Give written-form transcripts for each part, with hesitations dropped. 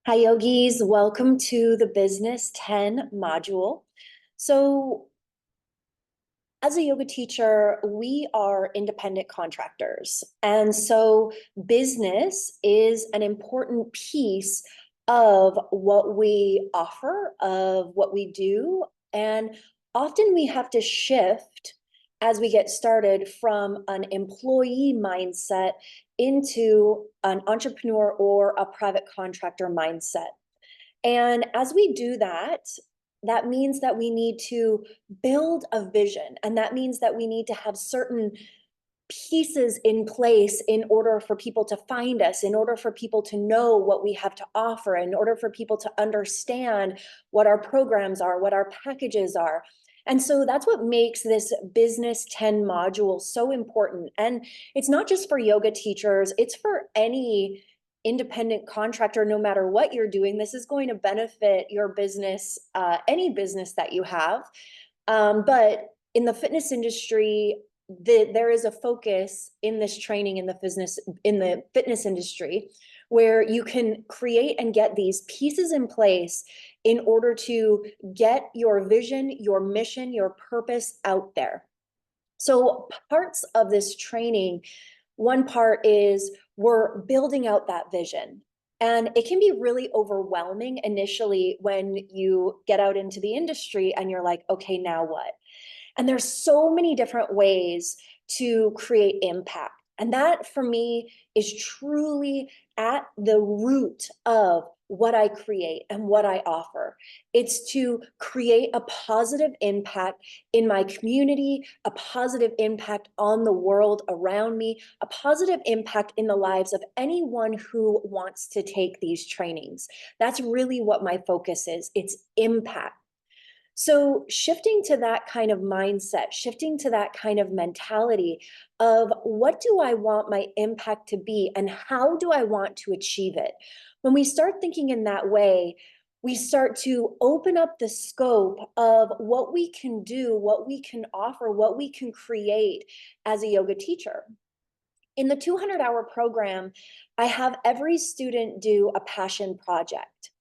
Hi, yogis. Welcome to the Business 10 module. So, as a yoga teacher, we are independent contractors. And so, business is an important piece of what we offer, of what we do. And often we have to shift as we get started from an employee mindset into an entrepreneur or a private contractor mindset. And as we do that, that means that we need to build a vision. And that means that we need to have certain pieces in place in order for people to find us, in order for people to know what we have to offer, in order for people to understand what our programs are, what our packages are. And so that's what makes this Business 10 module so important. And it's not just for yoga teachers, it's for any independent contractor. No matter what you're doing, this is going to benefit your business, any business that you have. But in the fitness industry, there is a focus in this training in the fitness industry where you can create and get these pieces in place in order to get your vision, your mission, your purpose out there. So parts of this training, one part is we're building out that vision. And it can be really overwhelming initially when you get out into the industry and you're like, okay, now what? And there's so many different ways to create impact. And that for me is truly at the root of what I create and what I offer. It's to create a positive impact in my community, a positive impact on the world around me, a positive impact in the lives of anyone who wants to take these trainings. That's really what my focus is. It's impact. So shifting to that kind of mindset, shifting to that kind of mentality of what do I want my impact to be and how do I want to achieve it? When we start thinking in that way, we start to open up the scope of what we can do, what we can offer, what we can create as a yoga teacher. In the 200-hour program, I have every student do a passion project.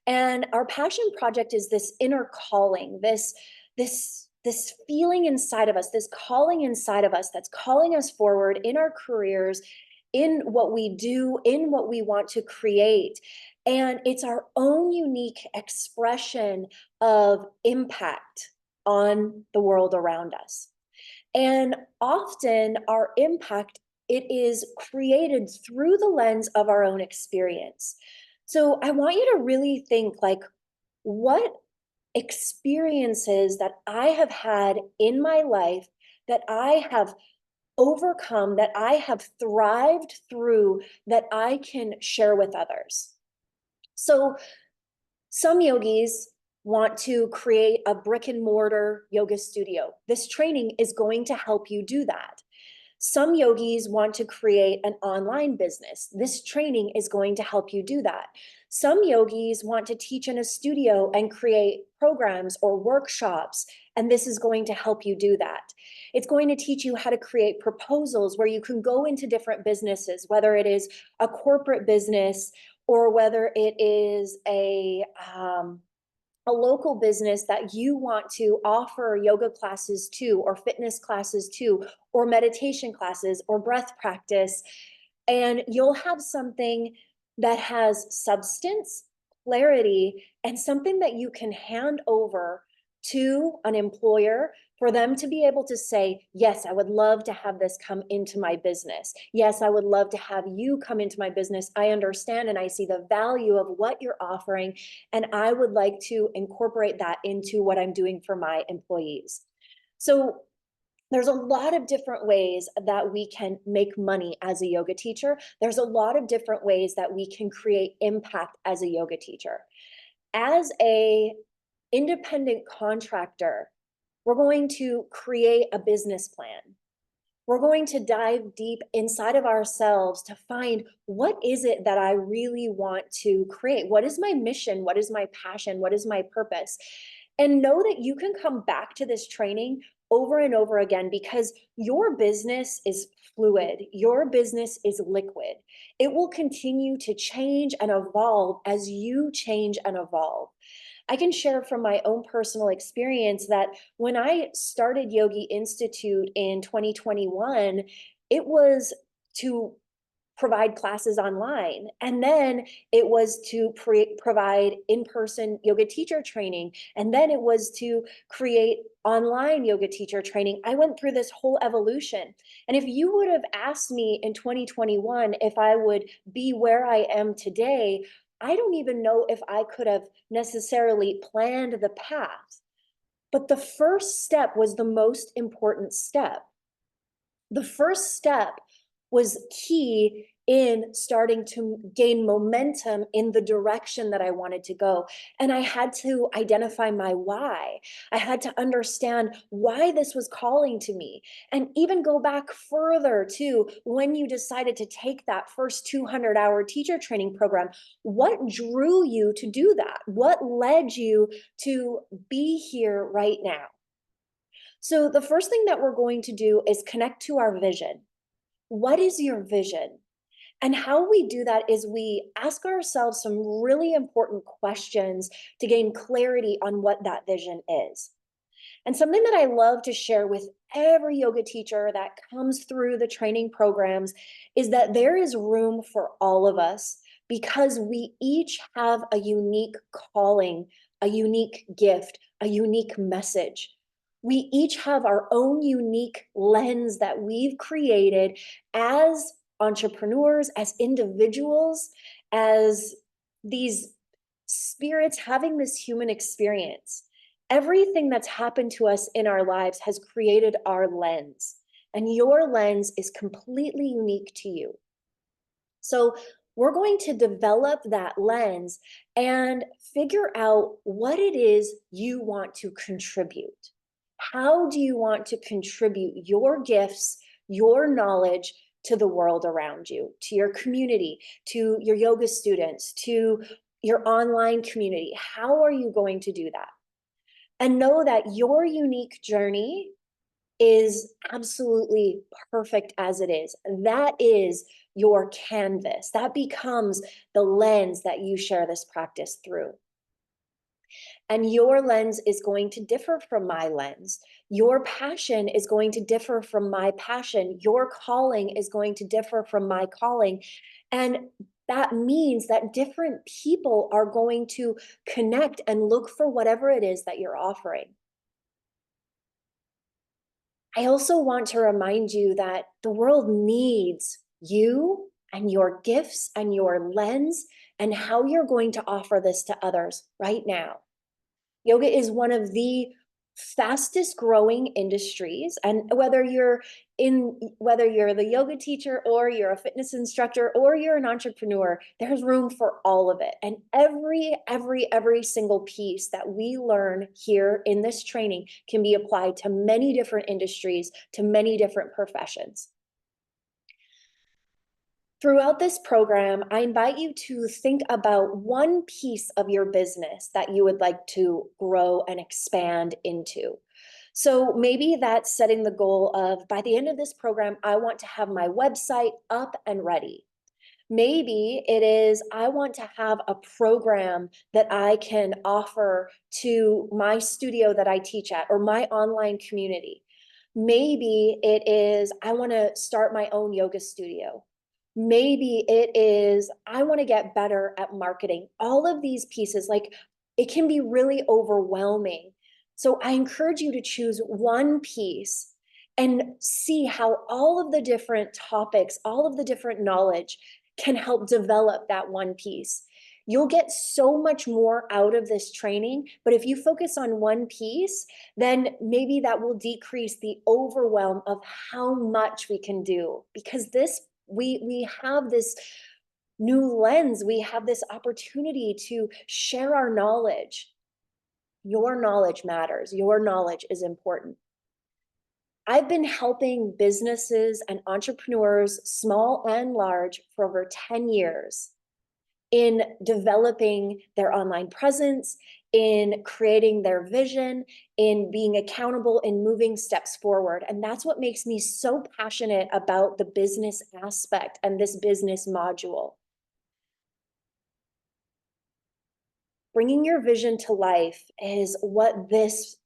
And our passion project is this inner calling, this feeling inside of us, this calling inside of us that's calling us forward in our careers, in what we do, in what we want to create. And it's our own unique expression of impact on the world around us. And often our impact, it is created through the lens of our own experience. So I want you to really think like, what experiences that I have had in my life that I have overcome, that I have thrived through, that I can share with others. So some yogis want to create a brick and mortar yoga studio. This training is going to help you do that. Some yogis want to create an online business. This training is going to help you do that. Some yogis want to teach in a studio and create programs or workshops, and this is going to help you do that. It's going to teach you how to create proposals where you can go into different businesses, whether it is a corporate business or whether it is a local business that you want to offer yoga classes to, or fitness classes to, or meditation classes, or breath practice. And you'll have something that has substance, clarity, and something that you can hand over to an employer for them to be able to say, yes, I would love to have this come into my business. Yes, I would love to have you come into my business. I understand and I see the value of what you're offering, and I would like to incorporate that into what I'm doing for my employees. So there's a lot of different ways that we can make money as a yoga teacher. There's a lot of different ways that we can create impact as a yoga teacher. As a independent contractor, we're going to create a business plan. We're going to dive deep inside of ourselves to find what is it that I really want to create? What is my mission? What is my passion? What is my purpose? And know that you can come back to this training over and over again, because your business is fluid. Your business is liquid. It will continue to change and evolve as you change and evolve. I can share from my own personal experience that when I started Yogi Institute in 2021, it was to provide classes online. And then it was to provide in-person yoga teacher training. And then it was to create online yoga teacher training. I went through this whole evolution. And if you would have asked me in 2021 if I would be where I am today, I don't even know if I could have necessarily planned the path. But the first step was the most important step. The first step was key in starting to gain momentum in the direction that I wanted to go. And I had to identify my why. I had to understand why this was calling to me, and even go back further to when you decided to take that first 200-hour teacher training program. What drew you to do that? What led you to be here right now? So the first thing that we're going to do is connect to our vision. What is your vision? And how we do that is we ask ourselves some really important questions to gain clarity on what that vision is. And something that I love to share with every yoga teacher that comes through the training programs is that there is room for all of us, because we each have a unique calling, a unique gift, a unique message. We each have our own unique lens that we've created as entrepreneurs, as individuals, as these spirits having this human experience. Everything that's happened to us in our lives has created our lens, and your lens is completely unique to you. So we're going to develop that lens and figure out what it is you want to contribute. How do you want to contribute your gifts, your knowledge to the world around you, to your community, to your yoga students, to your online community? How are you going to do that? And know that your unique journey is absolutely perfect as it is. That is your canvas. That becomes the lens that you share this practice through. And your lens is going to differ from my lens. Your passion is going to differ from my passion. Your calling is going to differ from my calling. And that means that different people are going to connect and look for whatever it is that you're offering. I also want to remind you that the world needs you and your gifts and your lens and how you're going to offer this to others right now. Yoga is one of the fastest growing industries, and whether you're the yoga teacher or you're a fitness instructor or you're an entrepreneur, there's room for all of it. And every single piece that we learn here in this training can be applied to many different industries, to many different professions. Throughout this program, I invite you to think about one piece of your business that you would like to grow and expand into. So maybe that's setting the goal of, by the end of this program, I want to have my website up and ready. Maybe it is, I want to have a program that I can offer to my studio that I teach at, or my online community. Maybe it is, I want to start my own yoga studio. Maybe it is, I want to get better at marketing. All of these pieces, like, it can be really overwhelming. So I encourage you to choose one piece and see how all of the different topics, all of the different knowledge can help develop that one piece. You'll get so much more out of this training, but if you focus on one piece, then maybe that will decrease the overwhelm of how much we can do, because we have this new lens. We have this opportunity to share our knowledge. Your knowledge matters. Your knowledge is important. I've been helping businesses and entrepreneurs, small and large, for over 10 years in developing their online presence, in creating their vision, in being accountable, in moving steps forward. And that's what makes me so passionate about the business aspect and this business module. Bringing your vision to life is what this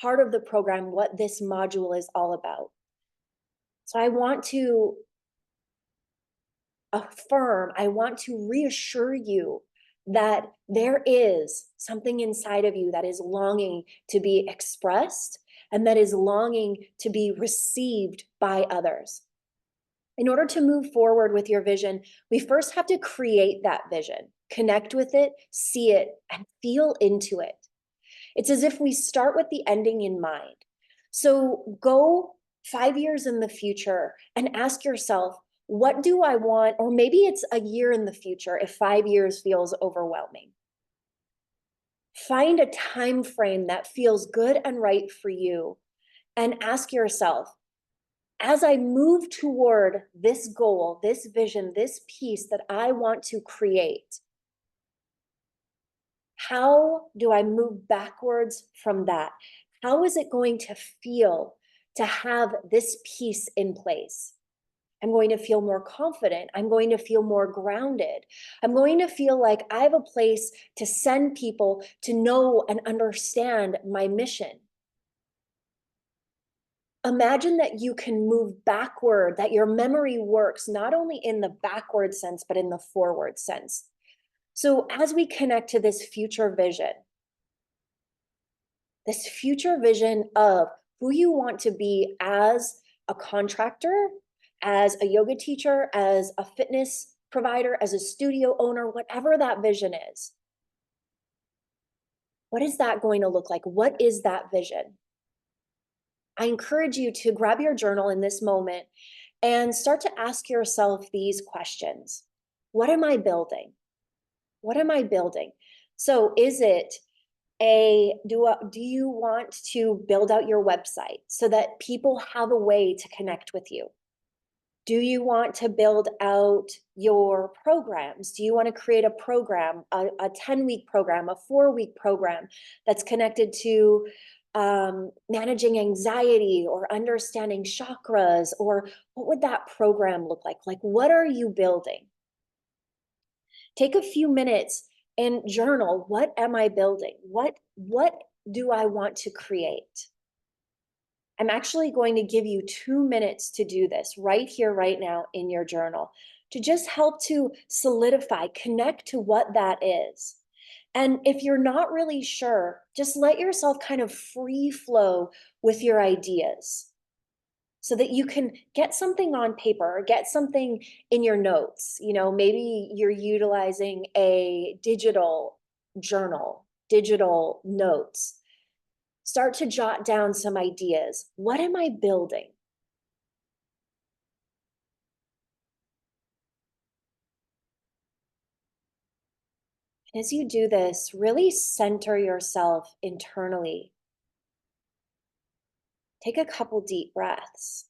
part of the program, what this module is all about. So I want to affirm, I want to reassure you that there is something inside of you that is longing to be expressed and that is longing to be received by others. In order to move forward with your vision, we first have to create that vision, connect with it, see it, and feel into it. It's as if we start with the ending in mind. So go 5 years in the future and ask yourself, what do I want? Or maybe it's a year in the future if 5 years feels overwhelming. Find a time frame that feels good and right for you and ask yourself, as I move toward this goal, this vision, this piece that I want to create, how do I move backwards from that? How is it going to feel to have this piece in place? I'm going to feel more confident. I'm going to feel more grounded. I'm going to feel like I have a place to send people to know and understand my mission. Imagine that you can move backward, that your memory works not only in the backward sense, but in the forward sense. So as we connect to this future vision of who you want to be as a contractor, as a yoga teacher, as a fitness provider, as a studio owner, whatever that vision is. What is that going to look like? What is that vision? I encourage you to grab your journal in this moment and start to ask yourself these questions. What am I building? What am I building? So is it do you want to build out your website so that people have a way to connect with you? Do you want to build out your programs? Do you want to create a program, a 10-week program, a 4-week program that's connected to managing anxiety or understanding chakras? Or what would that program look like? Like, what are you building? Take a few minutes and journal. What am I building? What do I want to create? I'm actually going to give you 2 minutes to do this right here, right now in your journal, to just help to solidify, connect to what that is. And if you're not really sure, just let yourself kind of free flow with your ideas so that you can get something on paper or get something in your notes. You know, maybe you're utilizing a digital journal, digital notes. Start to jot down some ideas. What am I building? As you do this, really center yourself internally. Take a couple deep breaths.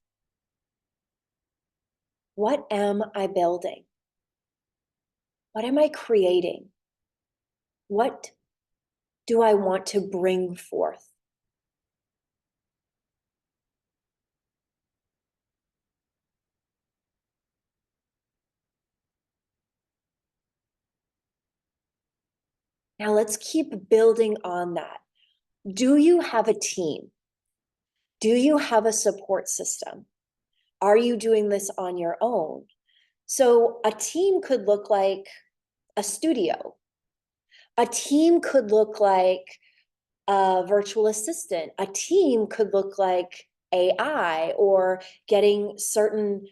What am I building? What am I creating? What do I want to bring forth? Now let's keep building on that. Do you have a team? Do you have a support system? Are you doing this on your own? So a team could look like a studio. A team could look like a virtual assistant. A team could look like AI or getting certain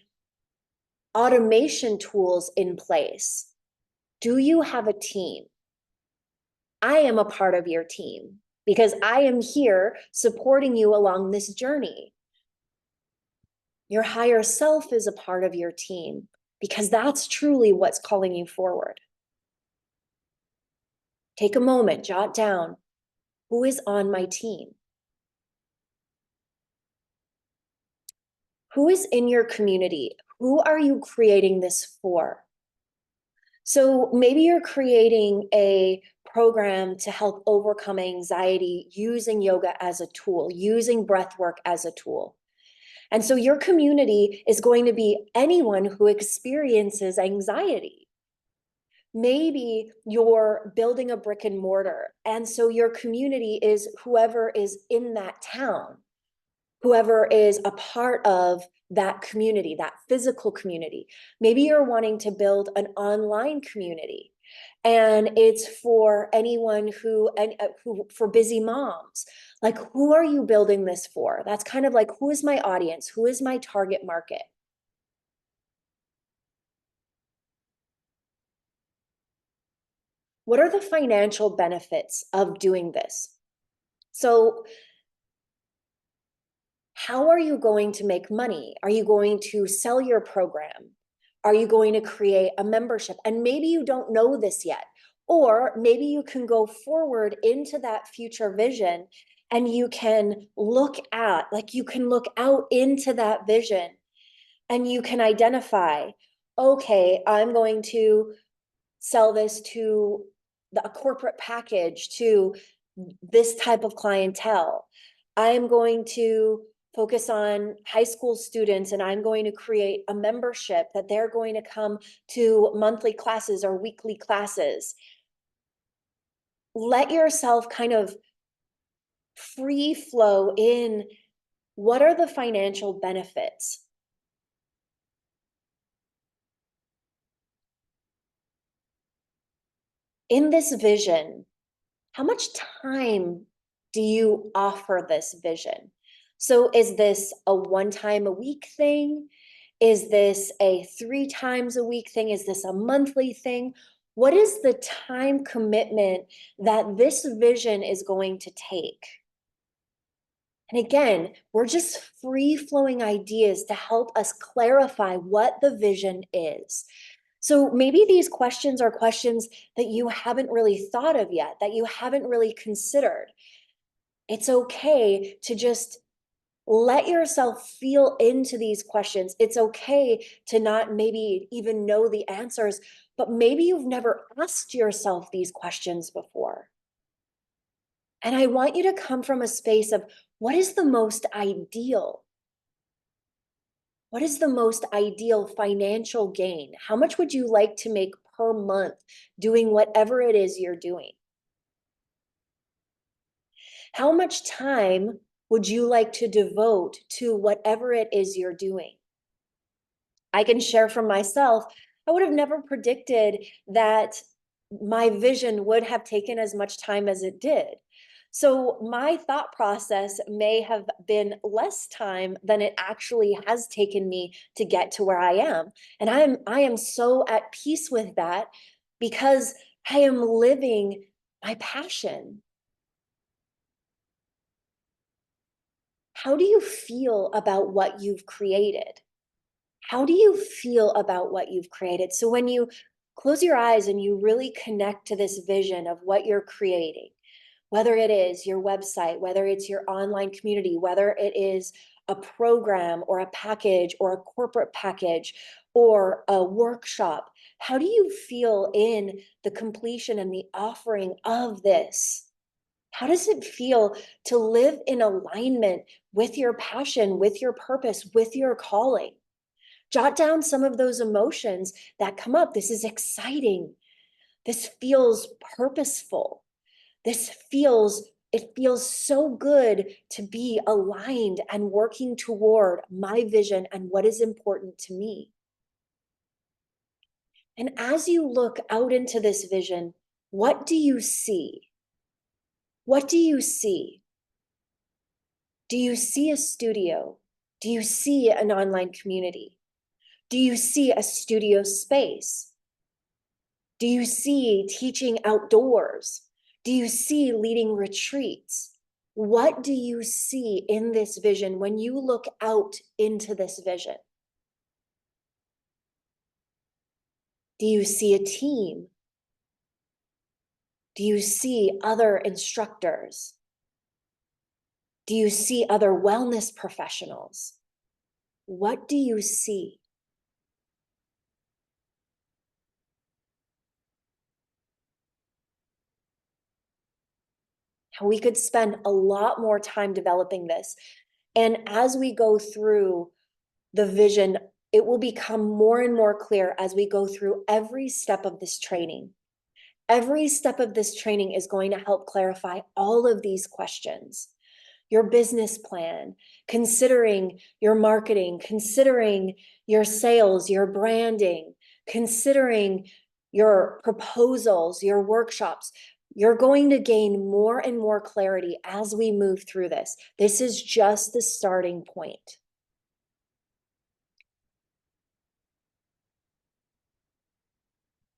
automation tools in place. Do you have a team? I am a part of your team because I am here supporting you along this journey. Your higher self is a part of your team because that's truly what's calling you forward. Take a moment, jot down, who is on my team? Who is in your community? Who are you creating this for? So maybe you're creating a program to help overcome anxiety using yoga as a tool, using breath work as a tool. And so your community is going to be anyone who experiences anxiety. Maybe you're building a brick and mortar, and so your community is whoever is in that town, whoever is a part of that community, that physical community. Maybe you're wanting to build an online community, and it's for anyone who for busy moms. Like, who are you building this for? That's kind of like, who is my audience? Who is my target market? What are the financial benefits of doing this? So how are you going to make money? Are you going to sell your program? Are you going to create a membership? And maybe you don't know this yet, or maybe you can go forward into that future vision and you can look at, like, you can look out into that vision and you can identify, okay, I'm going to sell this to a corporate package, to this type of clientele. I'm going to focus on high school students, and I'm going to create a membership that they're going to come to monthly classes or weekly classes. Let yourself kind of free flow in, what are the financial benefits? In this vision, how much time do you offer this vision? So is this a 1 time a week thing? Is this a 3 times a week thing? Is this a monthly thing? What is the time commitment that this vision is going to take? And again, we're just free flowing ideas to help us clarify what the vision is. So maybe these questions are questions that you haven't really thought of yet, that you haven't really considered. It's okay to just let yourself feel into these questions. It's okay to not maybe even know the answers, but maybe you've never asked yourself these questions before. And I want you to come from a space of, what is the most ideal? What is the most ideal financial gain? How much would you like to make per month doing whatever it is you're doing? How much time would you like to devote to whatever it is you're doing? I can share from myself, I would have never predicted that my vision would have taken as much time as it did. So my thought process may have been less time than it actually has taken me to get to where I am. And I am so at peace with that, because I am living my passion. How do you feel about what you've created? How do you feel about what you've created? So when you close your eyes and you really connect to this vision of what you're creating, whether it is your website, whether it's your online community, whether it is a program or a package or a corporate package or a workshop, how do you feel in the completion and the offering of this? How does it feel to live in alignment with your passion, with your purpose, with your calling? Jot down some of those emotions that come up. This is exciting. This feels purposeful. It feels so good to be aligned and working toward my vision and what is important to me. And as you look out into this vision, what do you see? What do you see? Do you see a studio? Do you see an online community? Do you see a studio space? Do you see teaching outdoors? Do you see leading retreats? What do you see in this vision when you look out into this vision? Do you see a team? Do you see other instructors? Do you see other wellness professionals? What do you see? how we could spend a lot more time developing this. And as we go through the vision, it will become more and more clear as we go through every step of this training. Every step of this training is going to help clarify all of these questions. Your business plan, considering your marketing, considering your sales, your branding, considering your proposals, your workshops. You're going to gain more and more clarity as we move through this. This is just the starting point.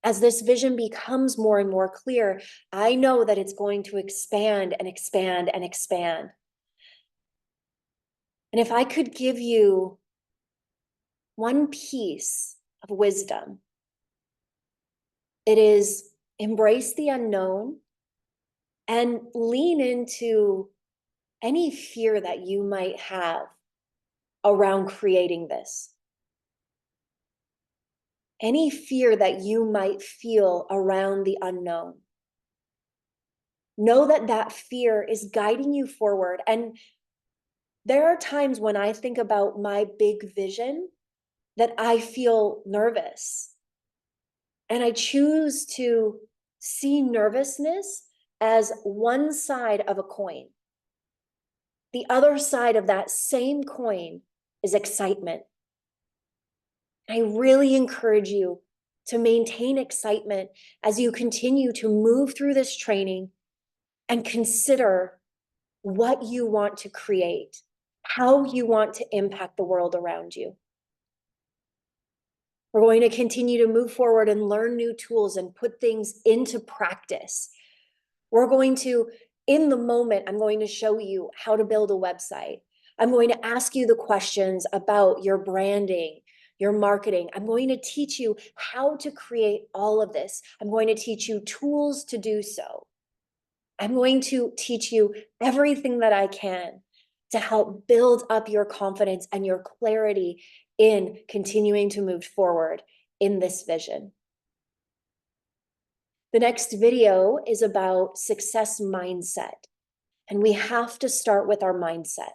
As this vision becomes more and more clear, I know that it's going to expand and expand and expand. And if I could give you one piece of wisdom, it is embrace the unknown and lean into any fear that you might have around creating this. Any fear that you might feel around the unknown. Know that that fear is guiding you forward. And there are times when I think about my big vision that I feel nervous. And I choose to see nervousness as one side of a coin. The other side of that same coin is excitement. I really encourage you to maintain excitement as you continue to move through this training and consider what you want to create, how you want to impact the world around you. We're going to continue to move forward and learn new tools and put things into practice. We're going to, in the moment, I'm going to show you how to build a website. I'm going to ask you the questions about your branding, your marketing. I'm going to teach you how to create all of this. I'm going to teach you tools to do so. I'm going to teach you everything that I can to help build up your confidence and your clarity in continuing to move forward in this vision. The next video is about success mindset. And we have to start with our mindset,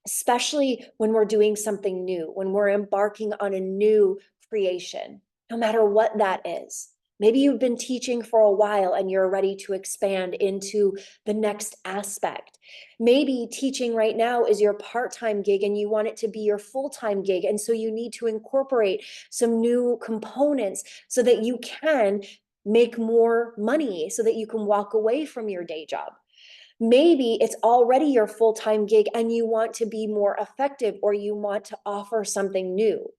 especially when we're doing something new, when we're embarking on a new creation, no matter what that is. Maybe you've been teaching for a while and you're ready to expand into the next aspect. Maybe teaching right now is your part-time gig and you want it to be your full-time gig. And so you need to incorporate some new components so that you can make more money, so that you can walk away from your day job. Maybe it's already your full-time gig and you want to be more effective or you want to offer something new.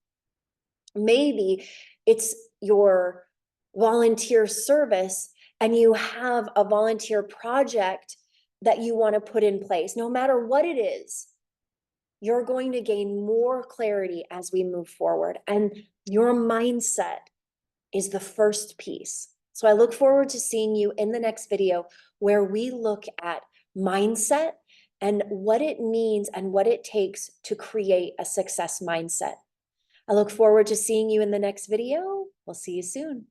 Maybe it's your volunteer service and you have a volunteer project that you want to put in place. No matter what it is, you're going to gain more clarity as we move forward. And your mindset is the first piece. So I look forward to seeing you in the next video where we look at mindset and what it means and what it takes to create a success mindset. I look forward to seeing you in the next video. We'll see you soon.